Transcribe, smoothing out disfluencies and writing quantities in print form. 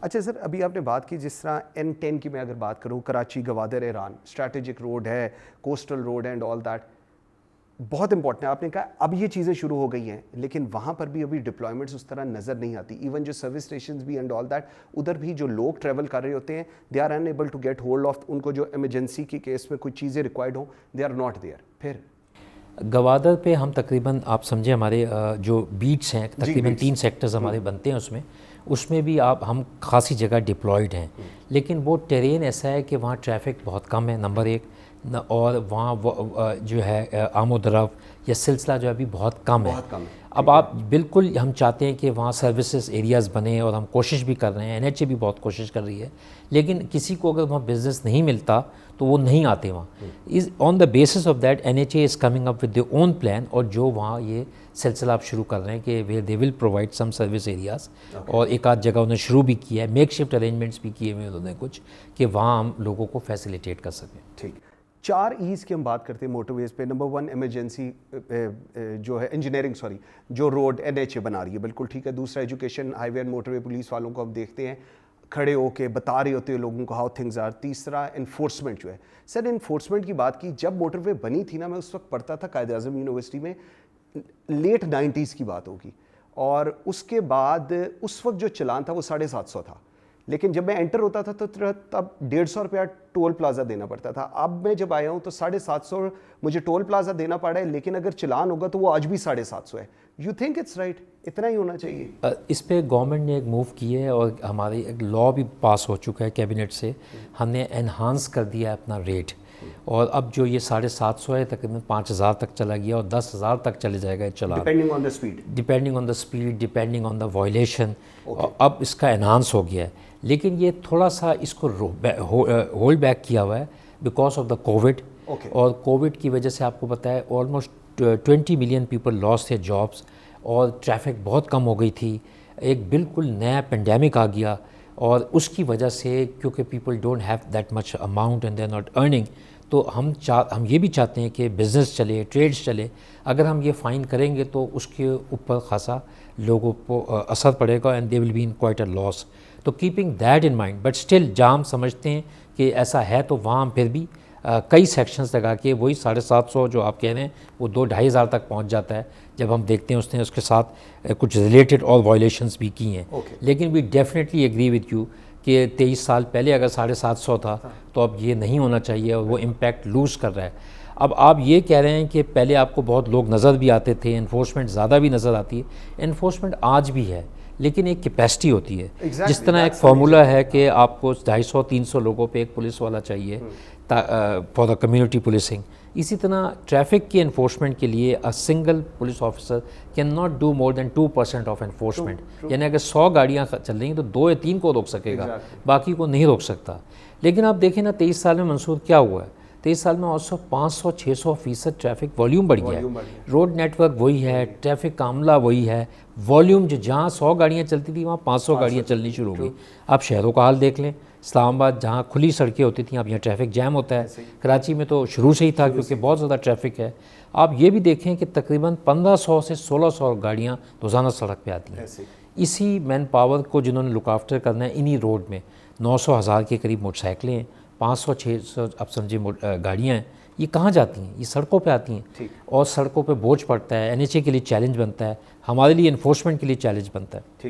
اچھا سر، ابھی آپ نے بات کی جس طرح N10 کی میں اگر بات کروں، کراچی گوادر ایران اسٹریٹجک روڈ ہے، coastal road and all that, بہت امپورٹنٹ ہے. آپ نے کہا اب یہ چیزیں شروع ہو گئی ہیں، لیکن وہاں پر بھی ابھی ڈپلائمنٹس اس طرح نظر نہیں آتی. ایون جو سروس اسٹیشنز بھی اینڈ آل دیٹ، ادھر بھی جو لوگ ٹریول کر رہے ہوتے ہیں they are enable to get hold of, ان کو جو ایمرجنسی کی کیس میں کچھ چیزیں ریکوائرڈ ہوں دے آر ناٹ دیئر. پھر گوادر پہ ہم تقریباً آپ سمجھے ہمارے جو بیٹس ہیں تقریباً 3 سیکٹرز ہمارے بنتے ہیں، اس میں بھی ہم خاصی جگہ ڈپلائڈ ہیں، لیکن وہ ٹیرین ایسا ہے کہ وہاں ٹریفک بہت کم ہے نمبر 1، اور وہاں جو ہے آمد و رفت یا سلسلہ جو ہے ابھی بہت کم ہے. اب آپ بالکل ہم چاہتے ہیں کہ وہاں سروسز ایریاز بنیں، اور ہم کوشش بھی کر رہے ہیں، NHA بھی بہت کوشش کر رہی ہے، لیکن کسی کو اگر وہاں بزنس نہیں ملتا تو وہ نہیں آتے وہاں. On the basis of that NHA is coming up with their own plan, اور جو وہاں یہ سلسلہ آپ شروع کر رہے ہیں کہ where they will provide some service areas, اور ایک آدھ جگہ انہوں نے شروع بھی کیا ہے، میک شفٹ ارینجمنٹس بھی کیے ہوئے انہوں نے کچھ، کہ وہاں ہم لوگوں کو فیسیلیٹیٹ کر سکیں. ٹھیک، 4 ایز کی ہم بات کرتے ہیں موٹر ویز پہ. نمبر 1 ایمرجنسی جو ہے انجینئرنگ، جو روڈ NHA بنا رہی ہے، بالکل ٹھیک ہے. دوسرا education, high way and motor way police والوں کو ہم دیکھتے ہیں کھڑے ہو کے بتا رہے ہوتے ہیں لوگوں کو ہاؤ تھنگز آر. تیسرا انفورسمنٹ جو ہے. سر انفورسمنٹ کی بات کی، جب موٹر وے بنی تھی نا، میں اس وقت پڑھتا تھا قائد اعظم یونیورسٹی میں، لیٹ 90s کی بات ہوگی، اور اس کے بعد اس وقت جو چلان تھا وہ 750 تھا، لیکن جب میں انٹر ہوتا تھا تو تب 150 روپیہ ٹول پلازا دینا پڑتا تھا. اب میں جب آیا ہوں تو 750 مجھے ٹول پلازا دینا پڑا ہے، لیکن اگر چلان ہوگا تو وہ آج بھی 750 ہے. You think it's right? اتنا ہی ہونا چاہیے؟ اس پہ گورنمنٹ نے ایک موو کی ہے، اور ہماری ایک لا بھی پاس ہو چکا ہے کیبنٹ سے، ہم نے انہانس کر دیا ہے اپنا ریٹ، اور اب جو یہ 750 ہے تقریباً 5000 تک چلا گیا، اور 10,000 تک چلے جائے گا چلان، depending on the speed, depending on the violation. اب اس کا انہانس ہو گیا ہے، لیکن یہ تھوڑا سا اس کو ہولڈ بیک کیا ہوا ہے بیکاز آف دا کووڈ. اور کووڈ کی وجہ سے آپ کو پتہ ہے آلموسٹ 20 ملین پیپل لاس تھے جابس، اور ٹریفک بہت کم ہو گئی تھی. ایک بالکل نیا پینڈیمک آ گیا، اور اس کی وجہ سے کیونکہ people don't have that much amount and they are not earning, تو ہم یہ بھی چاہتے ہیں کہ بزنس چلے، ٹریڈس چلے. اگر ہم یہ فائن کریں گے تو اس کے اوپر خاصا لوگوں کو اثر پڑے گا، and they will be in quite a loss. تو keeping that in mind, but still جہاں ہم سمجھتے ہیں کہ ایسا ہے تو وہاں ہم پھر بھی کئی سیکشنز لگا کے وہی 750 جو آپ کہہ رہے ہیں وہ 2-2,500 تک پہنچ جاتا ہے جب ہم دیکھتے ہیں اس نے اس کے ساتھ کچھ ریلیٹڈ اور وائلیشنز بھی کی ہیں. لیکن we definitely agree with you کہ 23 سال پہلے اگر 750 تھا تو اب یہ نہیں ہونا چاہیے، اور وہ امپیکٹ لوز کر رہا ہے. اب آپ یہ کہہ رہے ہیں کہ پہلے آپ کو بہت لوگ نظر بھی آتے تھے، انفورسمنٹ زیادہ بھی نظر آتی ہے. انفورسمنٹ آج بھی ہے، لیکن ایک کیپیسٹی ہوتی ہے. جس طرح ایک فارمولا ہے کہ آپ کو 250-300 لوگوں پہ ایک پولیس والا چاہیے فار دا کمیونٹی پولیسنگ، اسی طرح ٹریفک کی انفورسمنٹ کے لیے single police officer can not do more than 2% of enforcement. یعنی اگر 100 گاڑیاں چل رہی ہیں تو 2 یا 3 کو روک سکے گا، باقی کو نہیں روک سکتا. لیکن آپ دیکھیں نا 23 سال میں منصور کیا ہوا ہے. 23 سال میں 500-600% ٹریفک والیوم بڑھ گیا ہے. روڈ نیٹ ورک وہی ہے، ٹریفک کا عملہ وہی ہے، والیوم جہاں 100 گاڑیاں چلتی تھیں وہاں 500 گاڑیاں چلنی شروع ہو گئی. آپ شہروں کا حال دیکھ لیں، اسلام آباد جہاں کھلی سڑکیں ہوتی تھیں اب یہاں ٹریفک جیم ہوتا ہے. کراچی میں تو شروع سے ہی تھا کیونکہ بہت زیادہ ٹریفک ہے. آپ یہ بھی دیکھیں کہ تقریباً 1500 سے 1600 گاڑیاں روزانہ سڑک پہ آتی ہیں. اسی مین پاور کو جنہوں نے لک آفٹر کرنا ہے انہی روڈ میں 900,000 کے قریب موٹر سائیکلیں ہیں، 500-600 اب سمجھے گاڑیاں ہیں. یہ کہاں جاتی ہیں؟ یہ سڑکوں پہ آتی ہیں، اور سڑکوں پہ بوجھ پڑتا ہے. NHA کے لیے چیلنج بنتا ہے، ہمارے لیے انفورسمنٹ کے لیے چیلنج بنتا ہے.